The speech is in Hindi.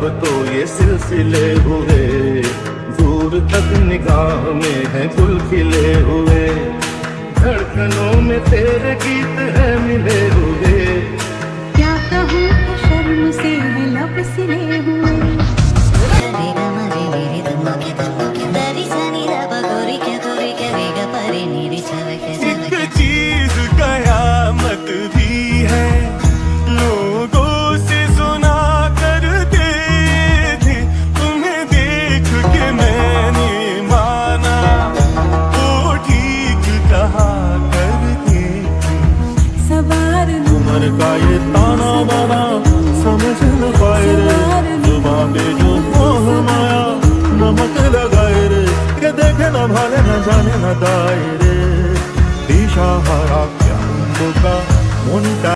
अब तो ये सिलसिले हुए, दूर तक निगाह में है गुल खिले हुए, धड़कनों में तेरे गीत है मिले हुए। क्या कहूँ कि शर्म से है लब सिले हुए। एक चीज कयामत भी है, लोगों से सुना करते थे, तुम्हें देख के मैंने माना, वो ठीक कहा करते थे। सवार उम्र का ये ताना बाना समझ न पाए रे, जुबान पे जो मोह माया नमक लगाए रे, के देखे न भाले न जाने न दाए रे, दिशा हरा क्या का मुंटा।